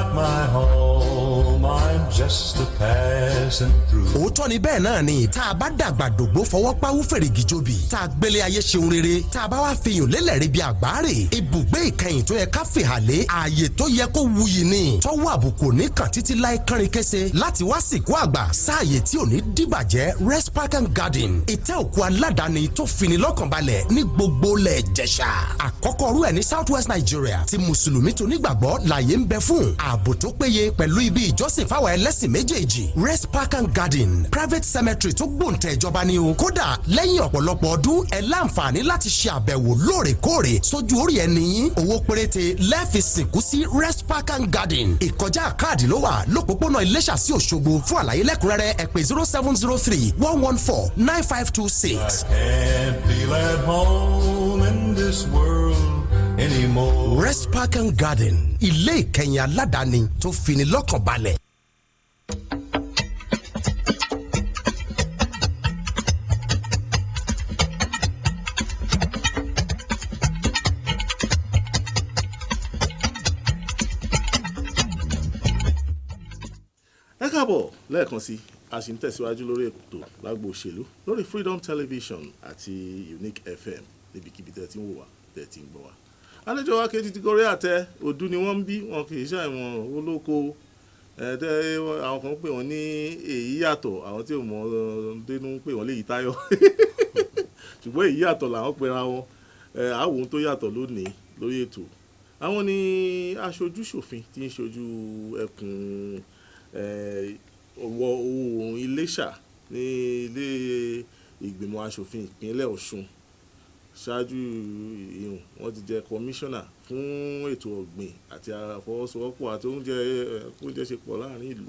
not my home, I'm just a passing through. òótọ́ ni bẹ́ẹ̀ náà ni tá a bá dàgbà dògbó fọwọ́ páwú fèrègì jobi tá a gbélé ayé ṣeun rere tá a bá wá fihàn lélẹ̀rí bí àgbáre ibùgbé ìkẹyìn tó yẹ ká fìhàlẹ́ ààyè tó yẹ kó wuyì ni tọ́wọ́ àbùkù ní kàn títí láì kánrin kése láti wá sìnkú àgbà sáàyè tí ò ní dìbàjẹ́ Rest Park and Garden ìtẹ́ òkú aládàáni tó fini lọ́kànbalẹ̀ ní gbogbo lẹ̀ Ìjẹ̀ṣà àkọ́kọ́ rú ẹ̀ ní South West Nigeria tí mùsùlùmí tó nígbàgbọ́ láàyè ń bẹ fún ààbò tó péye pẹ̀lú ibi ìjọsìn fáwọn ẹlẹ́sìn méjèèjì Rest Park and Garden private cemetery tó gbòǹtẹ̀ ìjọba ni o kódà lẹ́yìn ọ̀pọ̀lọpọ̀ ọdún ẹ láǹfààní láti ṣe àbẹ̀wò lóòrèkóòrè sójú orí ẹni yín owó péréte lẹ́ẹ̀fi sìnkú sí Rest Park and Garden ìkọjá káàdì ló wà lópòpónà Iléṣà sí Òṣogbo fún àlàyé lẹ́kùnrẹ́rẹ́ ẹ pè 0703-114-9526. I can't feel at home in this world anymore. Rest Park and Garden ilé ìkẹyìn aládàáni tó fini lọ́kàn balẹ̀. ẹ káàbọ̀ lẹ́ẹ̀kan sí a sì ń tẹ̀síwájú lórí ètò lágbo òṣèlú lórí Freedom Television àti Unique FM níbikíbi tẹ́ ti ń wò wá tẹ́ ti ń gbọ́ wá. àlejò wa kejì ti gorí àtẹ òdu ni wọ́n ń bí wọn kì í ṣàìwọ̀n olóko tẹ́ àwọn kan pè wọ́n ní èyí yàtọ̀ àwọn tí ò mọ̀ dénú pè wọ́n léyìí táyọ̀ ṣùgbọ́n èyí yàtọ̀ làwọn pera wọn àwọn tó yàtọ̀ lónìí lórí ètò àwọn ni aṣojú ṣòfin tí ń ṣojú ẹkùn ọwọ́ oòrùn Iléṣà ní ilé ìgbìmọ̀ aṣòfin ìpínlẹ̀ Ọ̀ṣun ṣáájú ìhùn wọ́n ti jẹ́ kọmíṣánná fún ètò ọ̀gbìn àti àfọwọ́sowọ́pọ̀ àti oúnjẹ ṣepọ̀ láàrin ìlú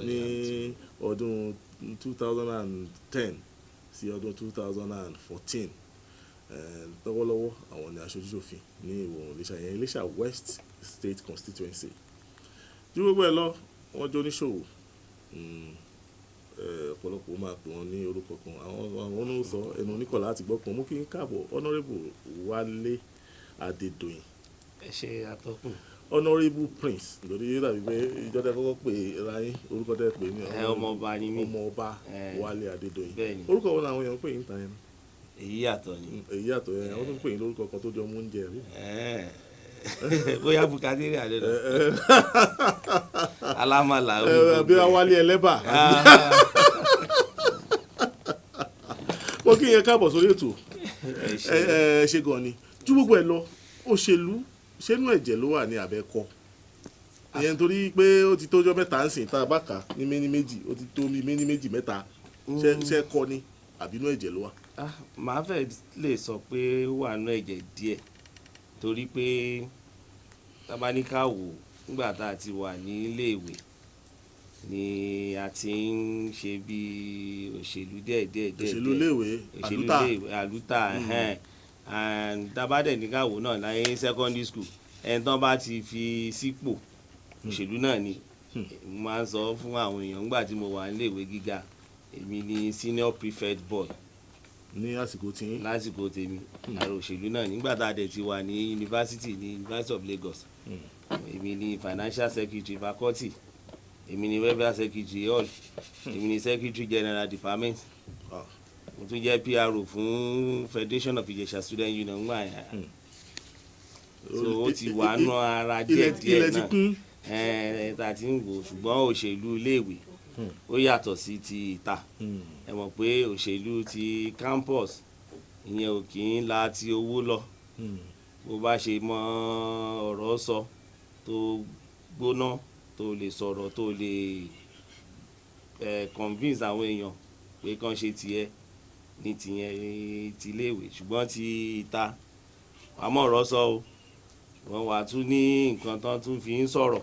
ní ọdún 2010 sí ọdún 2014 lọ́wọ́lọ́wọ́ àwọn ni aṣojú ṣòfin ní ìwọ̀ Iléṣà yẹn Iléṣà West State Constituency ju gbogbo ẹ lọ wọ́n jọ oníṣòwò ọ̀pọ̀lọpọ̀ máa pè wọ́n ní orúkọ kan àwọn ló sọ ẹnu oníkọ̀lá àti gbọ́kàn mú kí n káàbọ̀ Honourable Wálé Adédoyin. ẹ ṣe àtọkùn. Honourable Prince lórí dàbí pé ìjọba kọ́kọ́ pè ra yín orúkọ tẹ́ pè ní ọmọọba ni mí ọmọọba Wálé Adédoyin. bẹ́ẹ̀ni orúkọ wọn làwọn èèyàn ń pè yín ta yẹn. èyí yàtọ̀ ni. èyí yàtọ̀ yẹn àwọn tó ń pè yín lórúkọ kan tó jọ mú oúnjẹ rí. bóyá bukadiri àlẹ lọ alámàlà bí Wálé ẹlẹ́bà mo kí yẹn káàbọ̀ sórí ètò ṣe gan ni ju gbogbo ẹ lọ òṣèlú ṣẹ́nu ẹ̀jẹ̀ ló wà ní abẹ́kọ́ ìyẹn torí pé ó ti tójọ́ mẹ́ta ń sìn tá a bá kà ní méní méjì ó ti tó méní méjì mẹ́ta ṣe kọ́ ni àbínú ẹ̀jẹ̀ ló wà. màá fẹ́ lè sọ pé ó wà nú ẹ̀jẹ̀ díẹ̀ torí pé tabaníkà wò nígbà tá a ti wà ní iléèwé ni a ti ń ṣe bí òṣèlú díẹ̀ òṣèlú iléèwé àlùtà tabadẹ̀ níkà wò náà láyé secondary school ẹni tán bá ti fi sípò òṣèlú náà ni mo máa ń sọ fún àwọn èèyàn nígbà tí mo wà ní iléèwé gíga èmi ni senior prefect boy ní àsìkò tí lásìkò tèmi àrò òṣèlú náà nígbà tá a dẹ̀ ti wà ní University of Lagos èmi ni financial secretary faculty èmi ni welfare secretary hall èmi ni secretary general department mo tún jẹ́ PRO fún Federation of Ìjẹ̀ṣà Student Union ńgbà yẹn so ó ti wà nù ara díẹ̀ náà tá a ti ń wò ṣùgbọ́n òṣèlú iléèwé ó yàtọ̀ sí ti ìta ẹ mọ̀ pé òṣèlú ti campus ìyẹn ò kì í la ti owó lọ bó bá ṣe mọ ọ̀rọ̀ sọ tó gbóná tó lè sọ̀rọ̀ tó lè convince àwọn èèyàn pé kàn ṣe tiẹ̀ ní tìyẹn ti iléèwé ṣùgbọ́n ti ìta wàá mọ̀ ọ̀rọ̀ sọ o ṣùgbọ́n wàá tún ní nǹkan tán tún fi ń sọ̀rọ̀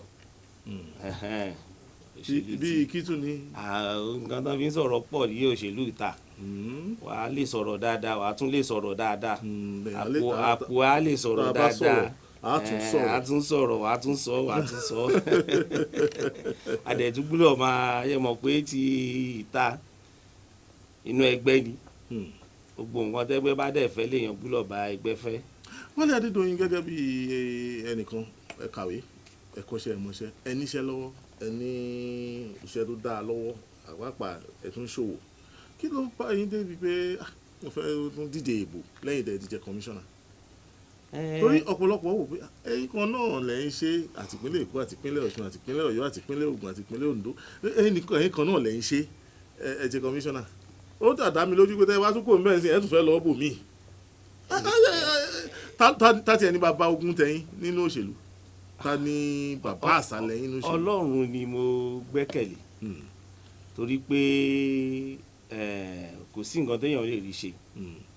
bí kí tún ní. nǹkan tán fi ń sọ̀rọ̀ pọ̀ ní òṣèlú ìta wàá lè sọ̀rọ̀ dáadáa wàá tún lè sọ̀rọ̀ dáadáa àpò á lè sọ̀rọ̀ dáadáa àtún sọ̀rọ̀ àtún sọ àdẹ̀túgbúlọ̀ máa yẹ mọ̀ pé ti ìta inú ẹgbẹ́ ni gbogbo nǹkan tẹ́gbẹ́ bá dẹ̀ fẹ́ léèyàn gbúlọ̀ bá ẹgbẹ́ fẹ́. Wálé Adédoyin gẹ́gẹ́ bí ẹnìkan ẹ kàwé ẹ kọ́ṣẹ́ ẹ mọṣẹ́ ẹ níṣẹ́ lọ́wọ́ ẹ ní iṣẹ́ tó dáa lọ́wọ́ àpapà ẹ tún ṣòwò kí ló bá yín débi pé mo fẹ́ tún díje ìbò lẹ́yìn tẹ́ ẹ ti jẹ́ kọmíṣánná torí ọ̀pọ̀lọpọ̀ wò pé ẹ̀yin kan náà lẹ̀ ń ṣe àtìpínlẹ̀ Èkó àtìpínlẹ̀ Ọ̀ṣun àtìpínlẹ̀ Ọ̀yọ́ àtìpínlẹ̀ Ògùn àtìpínlẹ̀ Oǹdó ẹ̀yin kan náà lẹ̀ ń ṣe ẹ jẹ́ kọmíṣánná ó dàdá mi lójú pé tẹ́ ẹ bá tún kò mẹ́rin sí ẹ tún fẹ́ lọ́ọ́ bò míì ta ti ẹni bàbá ogun tẹ̀yìn nínú òṣèlú ta ni bàbá àṣàlẹ̀ yín nínú òṣèlú. Ọlọ́run ni mo gbẹ́kẹ̀lé torí pé kò sí nǹkan téèyàn lè rí ṣe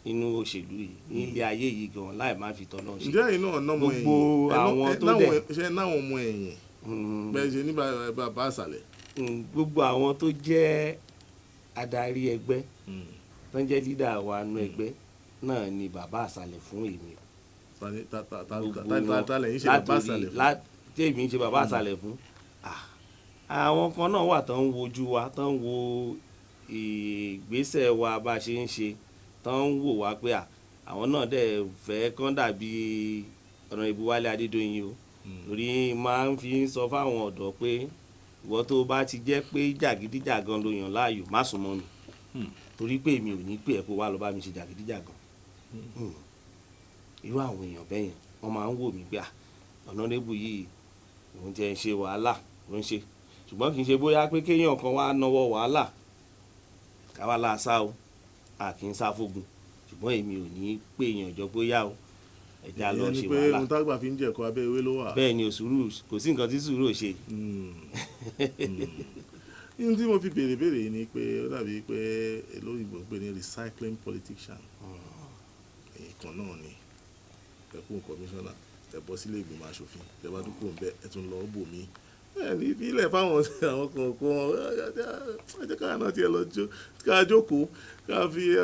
nínú òṣèlú yìí nílé ayé yìí gan láì má fi tọ́lọ́ ṣe. ǹjẹ́ iná ọ̀nàmọ ẹ̀yìn gbogbo àwọn tó dẹ̀ ṣe náwọn ọmọ ẹ̀yìn bẹ́ẹ̀ ṣe ní bàbá àṣàlẹ̀. gbogbo àwọn tó jẹ́ adarí ẹgbẹ́ tó ń jẹ́ lídà wa nú ẹgbẹ́ náà ni bàbá àṣàlẹ̀ fún èmi. tàlẹ̀ yín ṣe bàbá àṣàlẹ̀ fún. tèmi ń ṣe bàbá àṣàlẹ̀ fún. àwọn kan náà wà tó ń wojú wa tó ń wo ìgbésẹ̀ wa bá a ṣe ń ṣe tó ń wò wá pé àwọn náà dẹ̀ fẹ́ kán dàbí Honorable Wálé Adédoyin o torí máa ń fi sọ fáwọn ọ̀dọ́ pé ìwọ tó bá ti jẹ́ pé jàgídíjàgan ló yàn láàyò má sùn mọ́ mi torí pé èmi ò ní pè ẹ́ kó wá lọ bá mi ṣe jàgídíjàgan irú àwọn èèyàn bẹ́ẹ̀ yẹn wọ́n máa ń wò mí pé Honorable yìí òun jẹ́ ń ṣe wàhálà ló ń ṣe ṣùgbọ́n kì í ṣe bóyá pé kéèyàn kan wá náwó wàhálà káwá láàṣà o kì í sá fógun ṣùgbọ́n èmi ò ní pè èèyàn jọ bóyá o ẹja lọ ṣe wàhálà. ìyẹn ni pé ohun tágbà fi ń jẹ̀kọ́ abẹ́ ewé ló wà. bẹ́ẹ̀ ni sùúrù kò sí nǹkan tí sùúrù ò ṣe. ohun tí mo fi béèrè ni pé ó dàbí pé olóyìnbó ń pè ní recycling politician ìkan náà ni ẹkún kọmíṣánná ẹ bọ́ sílé ìgbìmọ̀ aṣòfin ẹ bá dúpọ̀ ń bẹ ẹ tún lọ bò mí ní ìfilẹ̀ fáwọn àwọn kọ̀ọ̀kan ẹ jẹ́ káà náà tiẹ̀ lọ ká jókòó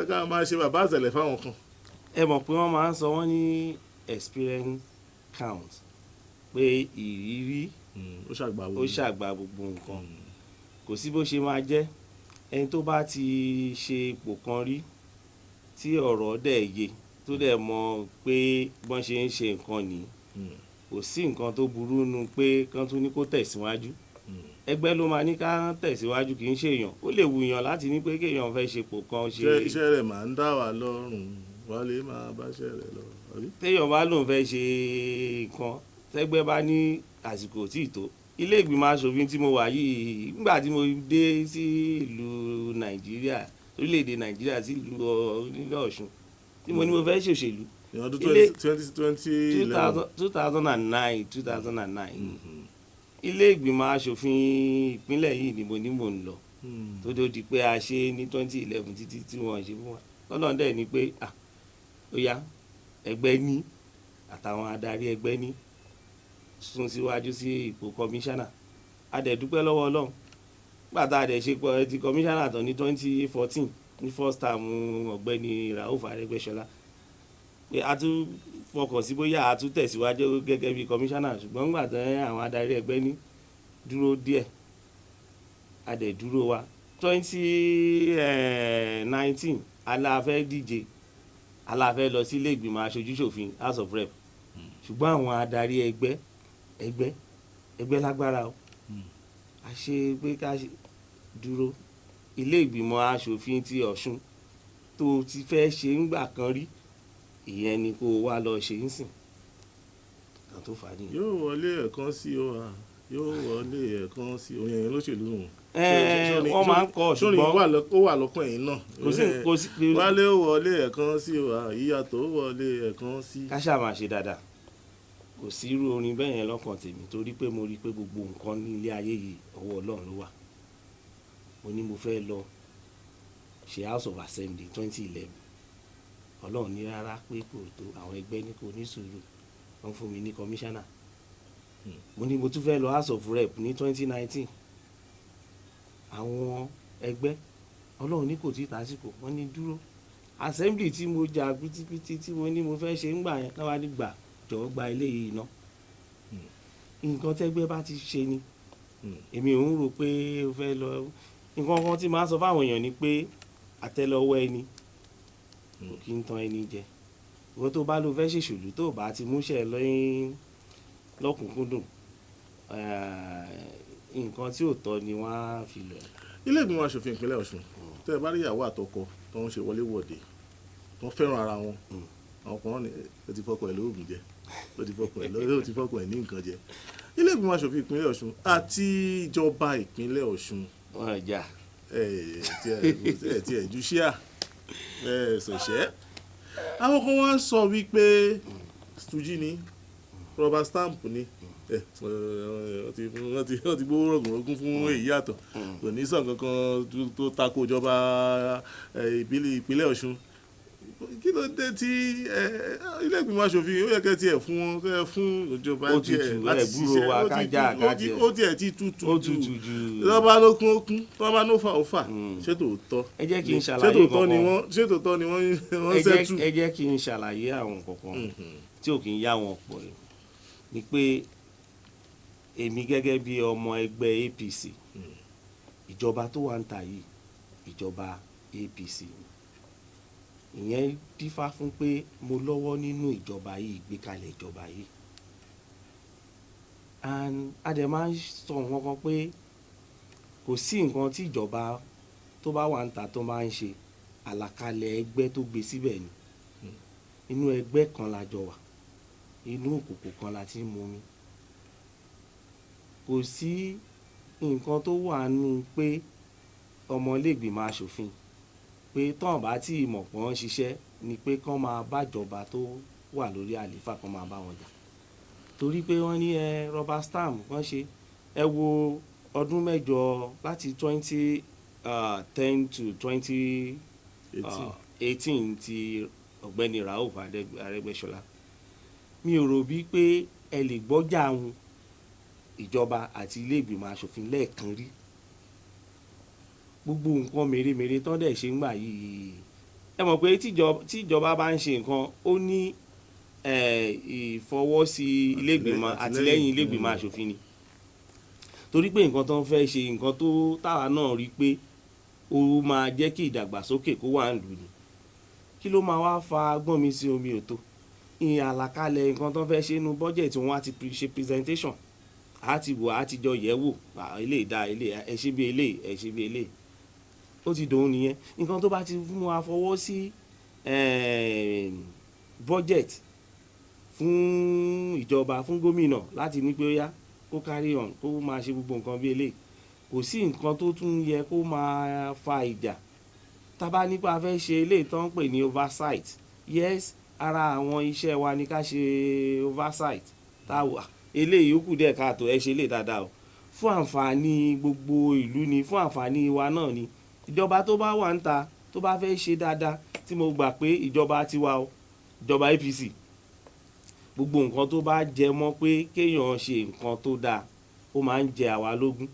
ká máa ṣe bàbá àṣẹlẹ̀ fáwọn kan. ẹ mọ̀ pé wọ́n máa ń sọ wọ́n ní experience count pé ìrírí ó ṣàgbà gbogbo nǹkan kò sí bó ṣe máa jẹ́ ẹni tó bá ti ṣe ipò kan rí tí ọ̀rọ̀ dẹ̀ yé tó dẹ̀ mọ̀ pé bọ́n ṣe ń ṣe nǹkan nìyí kò sí nǹkan tó burú nu pé kán tún ní kó tẹ̀síwájú ẹgbẹ́ ló máa ní ká tẹ̀síwájú kì í ṣe èèyàn ó lè wùyàn láti ní pé kéèyàn fẹ́ ṣe pò kan ṣe. iṣẹ́ rẹ̀ máa ń dá wa lọ́rùn Wálé máa bá iṣẹ́ rẹ̀ lọ. téèyàn bá lóun fẹ́ ṣe nǹkan tẹ́gbẹ́ bá ní àsìkò tí ì tó ilé ìgbìmọ̀ aṣòfin tí mo wà yìí nígbà tí mo dé sí ìlú Nàìjíríà orílẹ̀-èdè Nàìjíríà sí ìlú onílẹ̀ Ọ̀ṣun tí mo ní mo fẹ́ ṣòṣèlú ọdún 2009 ilé ìgbìmọ̀ aṣòfin ìpínlẹ̀ yìí ni mo ní mò ń lọ tó tó di pé a ṣe ní 2011 títí tí wọ́n ṣe fún wa lọ́nà dẹ̀ ni pé ó yá ẹgbẹ́ ní àtàwọn adarí ẹgbẹ́ ní sún síwájú sí ipò kọmíṣánná a dẹ̀ dúpẹ́ lọ́wọ́ Ọlọ́run gbàtà a dẹ̀ ṣe ti kọmíṣánná tán ní 2014 ní first term ọ̀gbẹ́ni Rauf Arẹ́gbẹ́ṣọlá pé a tún fọkàn sí bóyá a tún tẹ̀síwájú gẹ́gẹ́ bí kọmíṣánná ṣùgbọ́n nígbà tí àwọn adarí ẹgbẹ́ ní dúró díẹ̀ a dẹ̀ dúró wa 2019 aláfẹ́ díje aláfẹ́ lọ sí ilé ìgbìmọ̀ aṣojú-ṣòfin House of Rep ṣùgbọ́n àwọn adarí ẹgbẹ́ lágbára o a ṣe pé ká dúró ilé ìgbìmọ̀ aṣòfin ti Ọ̀ṣun tó ti fẹ́ ṣe ń gbà kan rí ìyẹn ni kó wá lọ ṣe ń sìn kan tó fà á nìyẹn. yóò wọlé ẹ̀kan sí o yóò wọlé ẹ̀kan sí o yẹn lóṣèlú nù. wọ́n máa ń kọ́ ṣùgbọ́n ó wà lọ́kàn yìí náà. kò sí wálé ó wọlé ẹ̀kan sí o ìyàtọ̀ ó wọlé ẹ̀kan sí. ká ṣáà máa ṣe dáadáa kò sí irú orin bẹ́ẹ̀ yẹn lọ́kàn tèmi torí pé mo rí i pé gbogbo nǹkan ní ilé ayé yìí ọwọ́ Ọlọ́run ló wà mo ní mo fẹ́ lọ ṣe House of Assembly 2011 Ọlọ́run ní rárá pé kò tó àwọn ẹgbẹ́ ní kò ní sùúrù wọ́n fún mi ní kọmíṣánná mo ní mo tún fẹ́ lọ House of Rep ní 2019 àwọn ẹgbẹ́ Ọlọ́run ní kò tí ì tásìkò wọ́n ní dúró Assembly tí mo jà pítípítí tí mo ní mo fẹ́ ṣe ń gbà yẹn náà wá ní gbà jọ̀wọ́ gba eléyìí ná nǹkan tẹ́gbẹ́ bá ti ṣe ni èmi ò ń rò pé o fẹ́ lọ nǹkan kan tí máa sọ fáwọn èèyàn ni pé àtẹ́lẹwọ́ ẹni kò kí ń tan ẹni jẹ ìwọ tó bá lọ fẹ́ ṣèṣòlù tó bá ti múṣẹ́ lọ́kùnkúndùn nǹkan tí ò tọ́ ni wọ́n á fi lọ. ilé ìgbìmọ̀ asòfin ìpínlẹ̀ Ọ̀ṣun tẹ́ ẹ bá rí ìyàwó àtọkọ tó ń ṣe wọléwọ̀de tó ń fẹ́ràn ara wọn àwọn kan ní ó ti fọkọ ẹ̀ lóògùn jẹ ó ti fọkọ ẹ̀ ní nǹkan jẹ. ilé ìgbìmọ̀ asòfin ìpínlẹ̀ Ọ̀ṣun àti ìjọba ìpínlẹ̀ Ọ̀ṣun wọ́n jà tí ẹ̀ ju ṣíà ṣẹ̀ṣẹ̀ àwọn kan wá ń sọ wípé Tuji ni rubber stamp ni wọ́n ti gbówó rọ̀gùnrọ̀gùn fún èyí yàtọ̀ kò ní sàn kankan tó tako ìjọba ìpínlẹ̀ Ọ̀ṣun kí ló dé tí ilé ìgbìmọ̀ asòfin ó yẹ kẹ́ tiẹ̀ fún ìjọba tiẹ̀ láti ṣiṣẹ́ ó tiẹ̀ ti tutù jù lọ́ba ló kún ó kún lọ́ba ló fà ó fà ṣé tòótọ́ ẹ jẹ́ kí n ṣàlàyé kankan ṣé tòótọ́ ni wọ́n ṣẹ́tù. ẹ jẹ́ kí n ṣàlàyé àwọn kankan tí ò kí ń yá wọn pọ̀ ni pé èmi gẹ́gẹ́ bí ọmọ ẹgbẹ́ APC ìjọba tó wà ń ta yìí ìjọba APC ìyẹn dífá fún pé mo lọ́wọ́ nínú ìjọba yìí ìgbékalẹ̀ ìjọba yìí and adema sọ nǹkan kan pé kò sí nǹkan tí ìjọba tó bá wà ń ta tó máa ń ṣe àlàkalẹ̀ ẹgbẹ́ tó gbé síbẹ̀ ni inú ẹgbẹ́ kan la jọ wà inú òkùnkùn kan la ti ń mumi kò sí nǹkan tó wà nù pé ọmọlẹ́gbìmọ̀ aṣòfin pé tán bá tí ìmọ̀ pọ̀ ń ṣiṣẹ́ ni pé kán máa bájọba tó wà lórí àlééfà kán máa bá wọn jà torí pé wọ́n ní rubber stamp wọ́n ṣe ẹ wo ọdún mẹ́jọ láti 2010 to 2018 ti ọ̀gbẹ́ni Rauf Arẹ́gbẹ́ṣọlá mi ò rò bí pé ẹ lè gbọ́jà àwọn ìjọba àti ilé ìgbìmọ̀ aṣòfin lẹ́ẹ̀kan rí gbogbo nǹkan mèremère tán dẹ̀ ṣe ń gbà yìí ẹ mọ̀ pé tíjọba bá ń ṣe nǹkan ó ní ìfọwọ́sí ilé ìgbìmọ̀ àtìlẹ́yìn ilé ìgbìmọ̀ aṣòfin ni torí pé nǹkan tó ń fẹ́ ṣe nǹkan tó táwa náà rí pé ó máa jẹ́ kí ìdàgbàsókè kó wà ń lù ní kí ló máa wá fa gbọ́n mi sí omi òtó ìyẹn àlàkalẹ̀ nǹkan tó ń fẹ́ ṣe nínú bọ́jẹ̀tì wọn á ti ṣe presentation á ti wò á ti jọ yẹ̀ wò eléyìí dá eléyìí ẹ ṣe bí eléyìí ẹ ṣe bí eléyìí ó ti dòun nìyẹn nǹkan tó bá ti mú wa fọwọ́ sí budget fún ìjọba fún gómìnà láti ní pé ó yá kó carry on kó máa ṣe gbogbo nǹkan bí eléyìí kò sí nǹkan tó tún yẹ kó máa fa ìjà tábà nípa fẹ́ ṣe eléyìí tó ń pè ní oversight yes ara àwọn iṣẹ́ wa ni ká ṣe oversight táwa eléyìí ó kù díẹ̀ káàtó ẹ ṣe eléyìí dáadáa o fún àǹfààní gbogbo ìlú ni fún àǹfààní wa náà ni ìjọba tó bá wà ń ta tó bá fẹ́ ṣe dáadáa tí mo gbà pé ìjọba tiwa o ìjọba APC gbogbo nǹkan tó bá jẹ mọ́ pé kéèyàn ṣe nǹkan tó dáa ó máa ń jẹ àwa lógún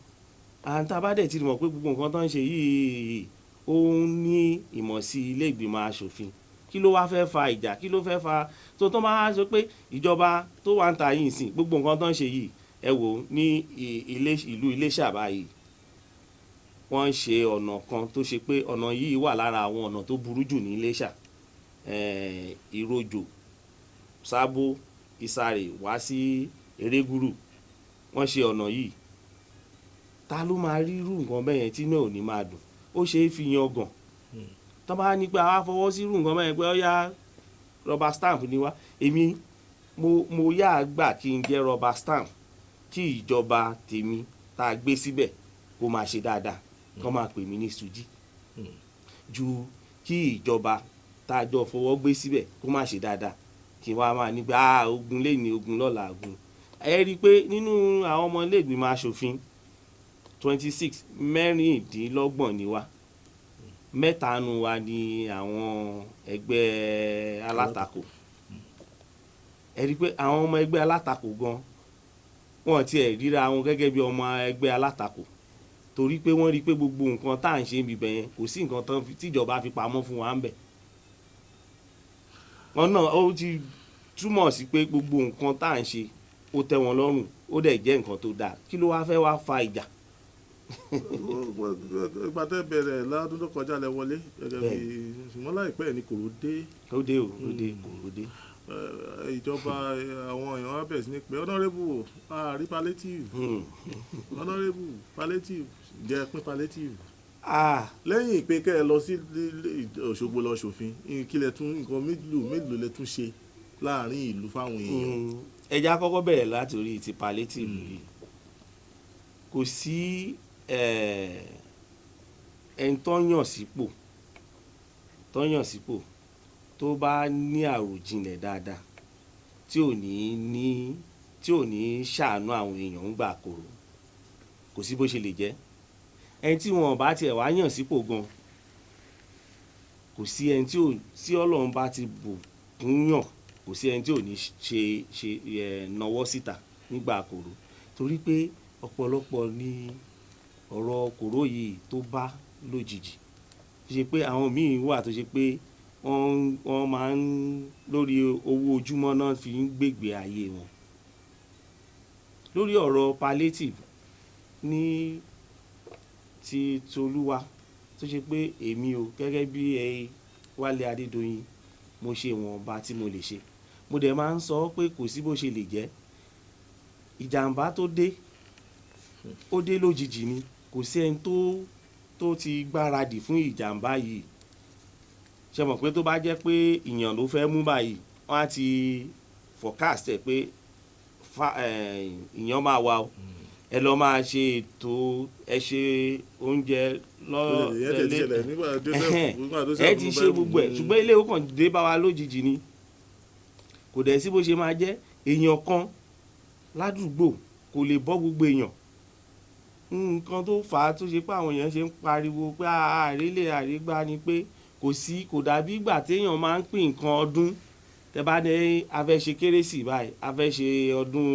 àǹtá bá dẹ̀ ti mọ̀ pé gbogbo nǹkan tó ń ṣe yìí ó ń ní ìmọ̀ sí ilé ìgbìmọ̀ aṣòfin kí ló wá fẹ́ fa ìjà kí ló fẹ́ fa tó máa sọ pé ìjọba tó wà ń ta yìí sìn gbogbo nǹkan tó ń ṣe yìí ẹ wò ní ìlú Iléṣà báyìí wọ́n ń ṣe ọ̀nà kan tó ṣe pé ọ̀nà yìí wà lára àwọn ọ̀nà tó burú jù ní Iléṣà Ìròjò Sábó Ìsàrè wá sí Erégúrù wọ́n ṣe ọ̀nà yìí ta ló máa rí irú nǹkan bẹ́ẹ̀ yẹn tí náà ò ní máa dùn ó ṣe é fi yan gàn tó bá ní pé àwa fọwọ́ sí irú nǹkan bẹ́ẹ̀ yẹn pé ó yá rubber stamp ni wá èmi mo yá gbà kí n jẹ́ rubber stamp kí ìjọba tèmi tá a gbé síbẹ̀ kó máa ṣe dáadáa kó máa pè mí ní Tuji ju kí ìjọba tá a jọ fọwọ́ gbé síbẹ̀ kó máa ṣe dáadáa kí wọ́n máa ní pé ogun lẹ́ni ogun lọ́la ogun ẹ rí i pé nínú àwọn ọmọ ilé ìgbìmọ̀ aṣòfin 26 mẹ́rìndínlọ́gbọ̀n ni wá mẹ́ta nu wa ni àwọn ẹgbẹ́ alátakò ẹ rí i pé àwọn ọmọ ẹgbẹ́ alátakò gan wọ́n ti ẹ̀ ríra wọn gẹ́gẹ́ bí ọmọ ẹgbẹ́ alátakò torí pé wọ́n rí i pé gbogbo nǹkan tá à ń ṣe bíbẹ̀ yẹn kò sí nǹkan tán tíjọba fi pamọ́ fún wa ń bẹ̀ wọn náà ó ti túmọ̀ sí pé gbogbo nǹkan tá à ń ṣe ó tẹ́ wọn lọ́rùn ó dẹ̀ jẹ́ nǹkan tó dáa kí ló wá fẹ́ wá fa ìjà. ìgbà tẹ́ bẹ̀rẹ̀ lọ́dún tó kọjá lẹ wọlé gẹ́gẹ́ bí ṣùgbọ́n láìpẹ́ ní kòró dé. ó dé kòró dé. ìjọba àwọn èèyàn wá bẹ̀rẹ̀ sí ní pé honourable àárí palliative honourable palliative jẹ́ pín palliative lẹ́yìn pé kẹ́ ẹ lọ sí Òṣogbo lọ ṣòfin kí lẹ tún nǹkan mélòó lẹ tún ṣe láàrin ìlú fáwọn èèyàn. ẹja kọ́kọ́ bẹ̀rẹ̀ láti orí ti palliative yìí kò sí ẹni tó yàn sípò tó bá ní àròjinlẹ̀ dáadáa tí ò ní ṣàánú àwọn èèyàn ń gbà kóró kò sí bó ṣe lè jẹ́ ẹni tí wọn bá tiẹ̀ wá yàn sípò gan kò sí ẹni tí Ọlọ́run bá ti bùkún yàn kò sí ẹni tí ò ní ṣe nawọ́ síta nígbà kóró torí pé ọ̀pọ̀lọpọ̀ ní ọ̀rọ̀ kóró yìí tó bá lójijì tó ṣe pé àwọn míì wà tó ṣe pé wọ́n máa ń lórí owó ojúmọ́ náà fi ń gbègbè ayé wọn lórí ọ̀rọ̀ palliative ní ti Tolúwa tó ṣe pé èmi o gẹ́gẹ́ bí Wálé Adédoyin mo ṣe ìwọ̀nba tí mo lè ṣe mo dẹ̀ máa ń sọ pé kò sí bó ṣe lè jẹ́ ìjàmbá tó dé ó dé lójijì ni kò sí ẹni tó ti gbáradì fún ìjàmbá yìí ṣe mọ̀ pé tó bá jẹ́ pé ìyàn ló fẹ́ mú báyìí wọ́n á ti forecast ẹ̀ pé ìyàn máa wà o ẹ lọ máa ṣe ètò ẹ ṣe oúnjẹ lọ́tẹ̀lé ẹ ti ṣe gbogbo ẹ̀ ṣùgbọ́n ilé ìwòkàn dé bá wa lójijì ni kò dẹ̀ sí bó ṣe máa jẹ́ èèyàn kan ládùúgbò kò lè bọ́ gbogbo èèyàn nǹkan tó fà á tó ṣe pé àwọn èèyàn ṣe ń pariwo pé àárélé àrégbá ni pé kò dàbí ìgbà téèyàn máa ń pín nǹkan ọdún tẹ bá ní a fẹ́ ṣe kérésì báyìí a fẹ́ ṣe ọdún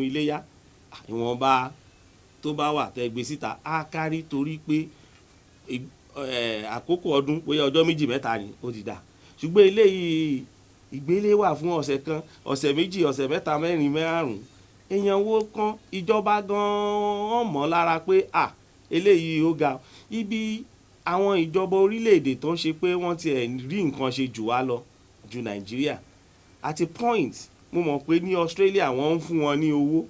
iléyá ìwọ̀nba tó bá wà tẹ gbé síta á kárí torí pé àkókò ọdún bóyá ọjọ́ méjì mẹ́ta ni ó ti dà ṣùgbọ́n eléyìí ìgbélé wà fún ọ̀sẹ̀ kan ọ̀sẹ̀ méjì ọ̀sẹ̀ mẹ́ta mẹ́rin márùn-ún èèyàn wo kan ìjọba gan-an mọ̀ lára pé eléyìí ó ga ibi àwọn ìjọba orílẹ̀-èdè tó ń ṣe pé wọ́n ti rí nǹkan ṣe jù wá lọ ju Nàìjíríà at a point mo mọ̀ pé ní Australia wọ́n ń fún wọn ní owó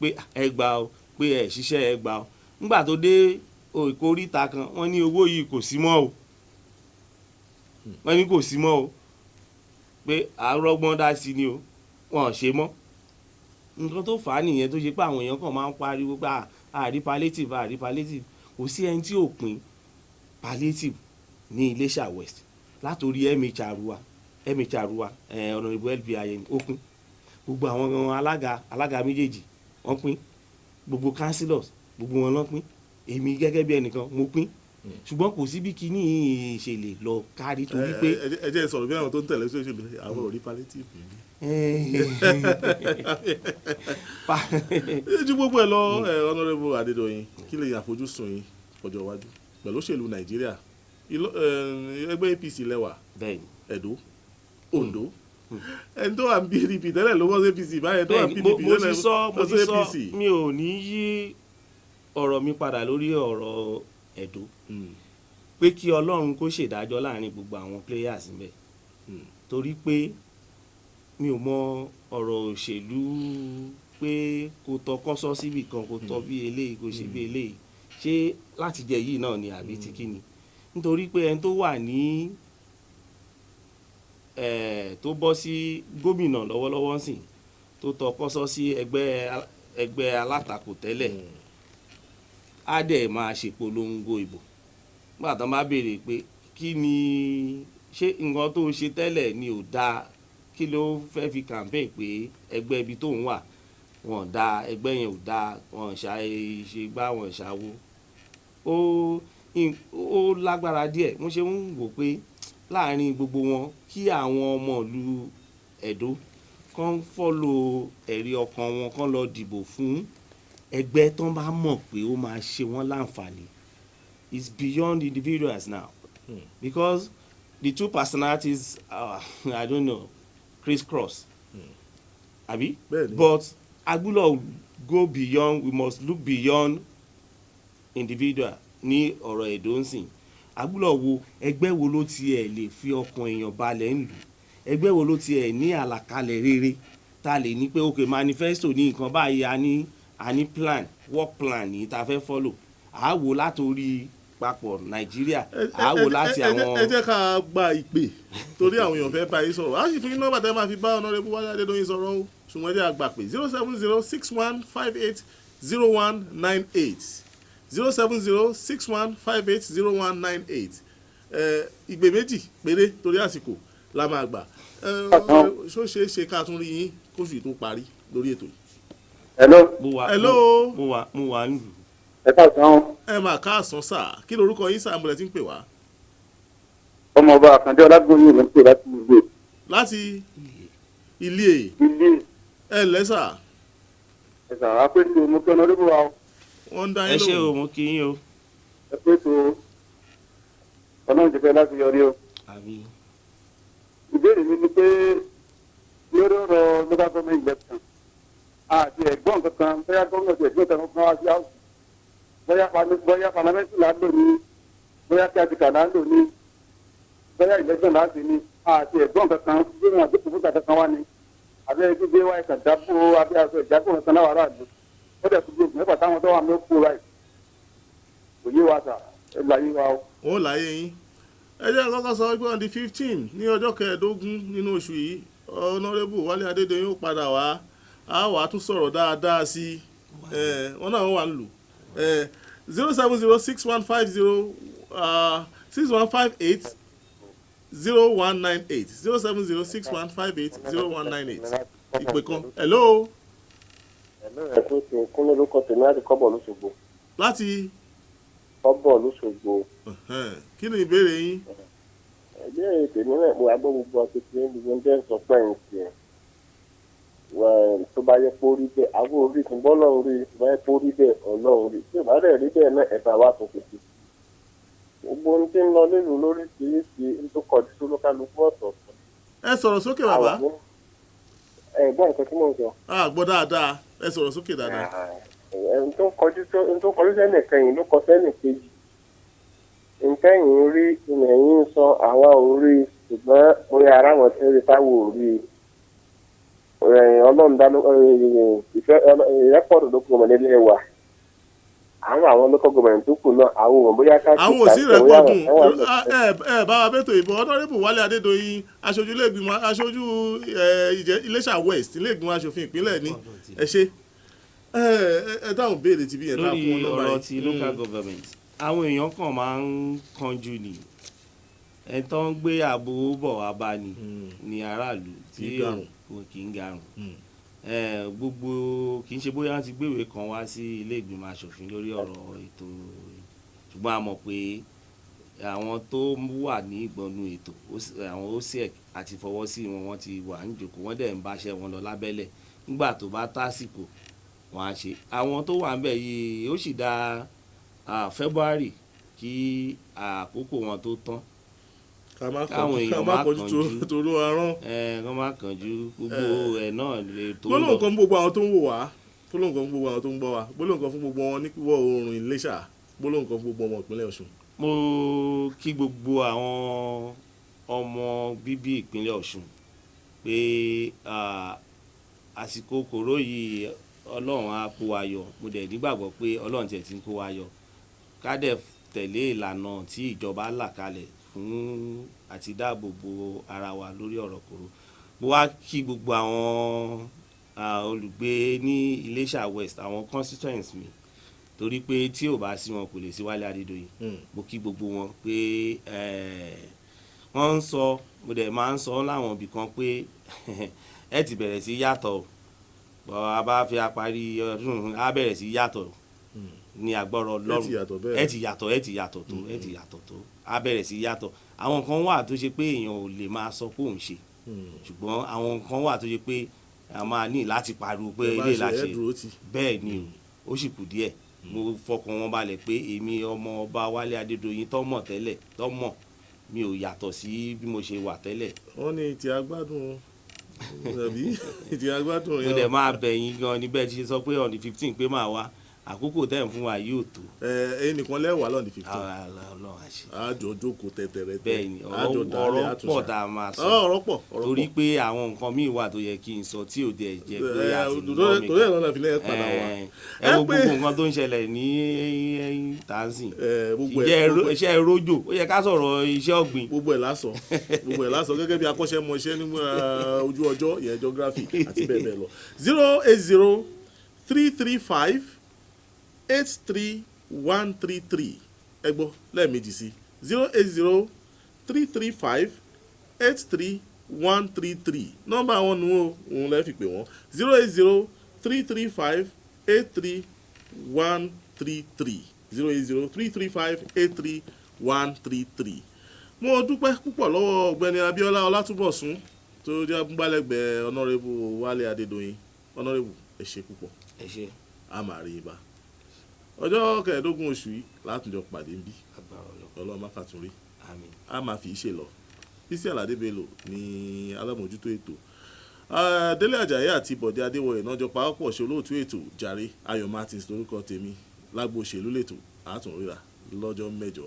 pé ẹ gbà ó pé ẹ ṣiṣẹ́ ẹ gbà ó nígbà tó dé ìkóríta kan wọ́n ní owó yìí kò sí mọ́ o wọ́n ní kò sí mọ́ o pé àrọ́gbọ́n dá sí ni o wọ́n ṣe mọ́ nǹkan tó fà á nìyẹn tó ṣe pé àwọn èèyàn kan máa ń pariwo pé àrí palliative kò sí ẹni tí ò pín palliative ní Iléṣà West látòrí MHR wa Honourable LB Ayeni ó pín gbogbo àwọn alága méjèèjì wọ́n pín gbogbo councillors gbogbo wọn ló pín èmi gẹ́gẹ́ bí ẹnìkan mo pín ṣùgbọ́n kò sí bí kíní ṣe lè lọ kárí torí pé. ẹ jẹ́ sọ̀rọ̀ bí àwọn tó ń tẹ̀lé ṣòṣèlú àwọn ò rí palliative ni. ju gbogbo ẹ lọ Honourable Adédoyin kí lè àfojúsùn yín ọjọ́ iwájú pẹ̀lú òṣèlú Nàìjíríà ẹgbẹ́ APC lẹ́wà Ẹdó Oǹdó ẹni tó wà ní PDP tẹ́lẹ̀ ló wọ́n sí APC báyẹn tó wà ní PDP tẹ́lẹ̀ ló sí APC. mi ò ní yí ọ̀rọ̀ mi padà lórí ọ̀rọ̀ Ẹdó pé kí Ọlọ́run kó ṣèdájọ́ láàrin gbogbo àwọn players ńbẹ̀ torí pé mi ò mọ ọ̀rọ̀ òṣèlú pé kò tọ kọ́sọ́ síbì kan kò tọ bí eléyìí kò ṣe bí eléyìí ṣé láti jẹ yìí náà ni àbí ti kíni nítorí pé ẹni tó wà ní tó bọ́ sí gómìnà lọ́wọ́lọ́wọ́ sìn tó tọ kọ́sọ́ sí ẹgbẹ́ alátakò tẹ́lẹ̀ á dẹ̀ máa ṣèpolongo ìbò nígbà tó bá béèrè pé kí ni ṣé nǹkan tó ṣe tẹ́lẹ̀ ni ò dáa kí ló fẹ́ fi campaign pé ẹgbẹ́ ibi tó ń wà wọ́n dáa ẹgbẹ́ yẹn ò dáa wọ́n ṣe gbá wọ́n ṣàwo ó lágbára díẹ̀ mo ṣe ń wò pé láàrin gbogbo wọn kí àwọn ọmọ ìlú Ẹdó kàn fọ́lò ẹ̀rí ọkàn wọn kàn lọ dìbò fún ẹgbẹ́ tó bá mọ̀ pé ó máa ṣe wọ́n láǹfààní. It's beyond individuals now because the two personalities I don't know crisscross abi but agbúlọ̀ go beyond we must look beyond individual ní ọ̀rọ̀ Ẹdó ń sìn agbúlọ̀ wo ẹgbẹ́ wo ló tiẹ̀ lè fi ọkàn èèyàn balẹ̀ ń lù ẹgbẹ́ wo ló tiẹ̀ ní àlàkalẹ̀ rere tá a lè ní pé ok manifesto ní nǹkan báyìí a ní plan work plan ní ta fẹ́ follow a wò látòrí papọ̀ Nàìjíríà a wò láti àwọn. ẹ jẹ́ ká gba ìpè torí àwọn èèyàn fẹ́ bá yín sọ̀rọ̀ a sì fún yín nọ́mbà tẹ́ máa fi bá Honorable Wálé Adédoyin sọ̀rọ̀ o ṣùgbọ́n ẹ jẹ́ àgbà pé 07061580198 07061580198 ìgbè méjì péré torí àsìkò la máa gbà ṣó ṣeé ṣe ká tún rí yín kóṣù tó parí lórí ètò yìí. hello. mo wà nílùú. ẹ káàsán. ẹ máa káàsán sáà kí lorúkọ yín sáà mo lẹ ti ń pè wá. ọmọọba àkàndé ọlágbóyè ló ń pè láti ilé. láti ilé. ẹ lẹ́sà. ẹ sà á pé tó mo kí ọ̀nà olóbó wa o. wọ́n ń dá yín lóhùn. ẹ ṣé o mo kí yín o. ẹ pé tó ọlọ́run ti fẹ́ láti yọrí o. àmín. ìbéèrè mi ni pé lórí ọ̀rọ̀ local government election àti ẹ̀gbọ́n kankan bóyá gómìnà ti ẹ̀gbọ́n kankan wá sí house bóyá parliament là ń lò ní bóyá kíákíkà là ń lò ní bóyá election là ń ṣe ní àti ẹ̀gbọ́n kankan bí wọn àti kòkòtà kankan wá ní abẹ́rẹ́ gbígbé wáyé kàdápò abẹ́ aṣọ ìjápò kankan náà wà láàdó ó dẹ̀ kúndé ògùn mẹ́fà táwọn tó wà ní òkú ráì kò yé wa sà ẹ láyé wa o. ó láyé yín ẹ jẹ́ kọ́kọ́ sọ pé on the 15 ní ọjọ́ kẹẹ̀ẹ́dógún nínú oṣù yìí Honorable Wálé Adédoyin ó padà wá a wà á tún sọ̀rọ̀ dáadáa sí i wọn náà wà ń lò 0706150 6158 0198 0706158 ìpè kan hello. ẹ tó ṣe kúnlẹ̀ lóko tèmi láti kọ́bọ̀ lóṣogbo. láti. kọ́bọ̀ lóṣogbo. kí ni ìbéèrè yín. ìbéèrè tèmi náà mo àgbọ̀ gbogbo akékeré gbogbo ń tẹ́ sọ pẹ́yìn sí ẹ̀ tó bá yẹ kó rí bẹ́ẹ̀ àwọn orí tí bọ́lọ́run rí tó bá yẹ kó rí bẹ́ẹ̀ ọlọ́run rí tí ìbá rẹ̀ rí bẹ́ẹ̀ náà ẹ̀fà wa tó kùtù. gbogbo ohun tí ń lọ nílùú lóríṣiríṣi tó kọjú tó lókàlùkù ọ̀tọ̀ọ̀tọ̀. ẹ sọ̀rọ̀ sókè bàbá. ẹ̀gbọ́n nǹkan tí mò ń sọ. gbọ́ dáadáa ẹ sọ̀rọ̀ sókè dáadáa. ohun tó kọjú sẹ́nìkan yìí ló kọ sẹ́nìkejì. nǹkan yìí ń rí ilẹ̀ yìí ń sọ àwa ò rí ṣùgbọ́n orí ara wọn ti rí táwọn ò rí ọlọ́run dáná ìfẹ́ rẹ́pọ̀tù ló kọ́ ọmọdé wa àwọn local government tó kù náà àwọn ò bóyá ká. àwọn ò sí rẹ́pọ̀tù ẹ bá wa bẹ́tò ìbò Honorable Wálé Adédoyin aṣojú iléègbìmọ̀ aṣojú Iléṣà West iléègbìmọ̀ aṣòfin ìpínlẹ̀ ní ẹ ṣe ẹ dáhùn béèrè ti bí yẹn ká fún wọn lórí ọ̀rọ̀ ti local government àwọn èèyàn kan máa ń kanjú ni ẹ tó ń gbé ààbò bọ̀ wá bá ní aráàlú tí kò kì í garùn gbogbo kì í ṣe bóyá wọ́n ti gbéwèé kan wá sí ilé ìgbìmọ̀ asòfin lórí ọ̀rọ̀ ètò ṣùgbọ́n a mọ̀ pé àwọn tó wà ní ìgbọ̀nù ètò àwọn OSEC àti fọwọ́ sí wọn ti wà ń jòkó wọ́n dẹ̀ ń báṣẹ́ wọn lọ lábẹ́lẹ̀ nígbà tó bá tásìkò wọn á ṣe àwọn tó wà ń bẹ̀ yìí ó sì dá February kí àkókò wọn tó tán káwọn èèyàn má kánjú tòró arán kán má kánjú gbogbo ẹ̀ náà lè tó lọ. gbólóhùn kan fún gbogbo àwọn tó ń wò wá gbólóhùn kan fún gbogbo àwọn tó ń gbọ́ wá gbólóhùn kan fún gbogbo wọn ní ìwọ̀ oòrùn Iléṣà gbólóhùn kan fún gbogbo ọmọ ìpínlẹ̀ Ọ̀ṣun. mo kí gbogbo àwọn ọmọ bíbí ìpínlẹ̀ Ọ̀ṣun pé àsìkò kòró yìí Ọlọ́run á kó wa yọ mo dẹ̀ nígbàgbọ́ pé Ọlọ́run tiẹ̀ ti ń kó wa yọ ká dẹ̀ tẹ̀lé ìlànà tí ìjọba là kalẹ̀ fún àti dáàbò bo ara wa lórí ọ̀rọ̀ kòró mo wá kí gbogbo àwọn olùgbé ní Iléṣà West àwọn constituents mi torí pé tí ò bá sí wọn kò lè sí Wálé Adédoyin mo kí gbogbo wọn pé wọ́n ń sọ mo dẹ̀ máa ń sọ láwọn ibì kan pé ẹ ti bẹ̀rẹ̀ sí yàtọ̀ bọ́ a bá fi parí ọdún á bẹ̀rẹ̀ sí yàtọ̀ ní agbọ́rọ̀ Ọlọ́run ẹ ti yàtọ̀ tó á bẹ̀rẹ̀ sí yàtọ̀ àwọn kan wà tó ṣe pé èèyàn ò lè máa sọ pé òun ṣe ṣùgbọ́n àwọn kan wà tó ṣe pé a máa ní láti pariwo pé ilé ìlàṣẹ bẹ́ẹ̀ ni ó sì kù díẹ̀ mo fọkàn wọn balẹ̀ pé èmi ọmọ ọba Wálé Adédoyin tọ́mọ̀ tẹ́lẹ̀ tọ́mọ̀ mi ò yàtọ̀ sí bí mo ṣe wà tẹ́lẹ̀. wọ́n ní ti agbádùn àbí ti agbádùn yẹn. mo dẹ̀ máa bẹ̀yìn gan níbẹ̀ tí ṣe sọ pé on the 15 pé máa wá àkókò tẹ̀ ń fún wa yóò tó. ẹnìkan lẹ́wàá lọ́ọ̀dì 15. Ọlọ́run àṣẹ. àjọ jókòó tẹ̀tẹ̀rẹ̀ bẹ́ẹ̀ni ọ̀rọ̀ pọ̀ tá a máa sọ. ọ̀rọ̀ pọ̀ torí pé àwọn nǹkan míì wà tó yẹ kí n sọ tí ò dẹ̀ jẹ́ pé àti torí ẹ̀ lọ́nà ìfilẹ̀ padà wá. ẹ wo gbogbo nǹkan tó ń ṣẹlẹ̀ ní tanzan iṣẹ́ rójò ó yẹ ká sọ̀rọ̀ iṣẹ́ ọ̀gbìn. gbogbo ẹ̀ lásọ gẹ́gẹ́ bí akọ́ṣẹ́mọṣẹ́ ní ojú ọjọ́ ìyẹn geography àti bẹ́ẹ̀ bẹ́ẹ̀ lọ. 080-335-83133 ẹ gbọ́ lẹ́ẹ̀mejì sí 080-335-83133 nọ́mbà wọn nù ó òun lẹ́ẹ̀ fi pè wọ́n 080-335-83133 080-335-83133. mo dúpẹ́ púpọ̀ lọ́wọ́ ọ̀gbẹ́ni Abíọ́lá Ọlátúbọ̀sún tó jẹ́ amúgbálẹ́gbẹ̀ẹ́ ọ̀nàrẹ́bù Wálé Adédoyin ọ̀nàrẹ́bù ẹ ṣé púpọ̀ ẹ ṣé a máa rí ibà ọjọ́ 15 oṣù yìí látúnjọ pàdé ń bí Ọlọ́run má fàtúnrí a máa fi ṣe lọ Bísí Àlàdé Bello ní alámòjútó ètò Délé Àjàyí àti Bọ̀dé Adéwọ̀yẹ̀ náà jọ pawọ́pọ̀ ṣe olóòtú ètò Jàre Ayọ̀ Martins lórúkọ tèmi lágbo òṣèlú lẹ́tọ̀ àtúnríra lọ́jọ́ mẹ́jọ.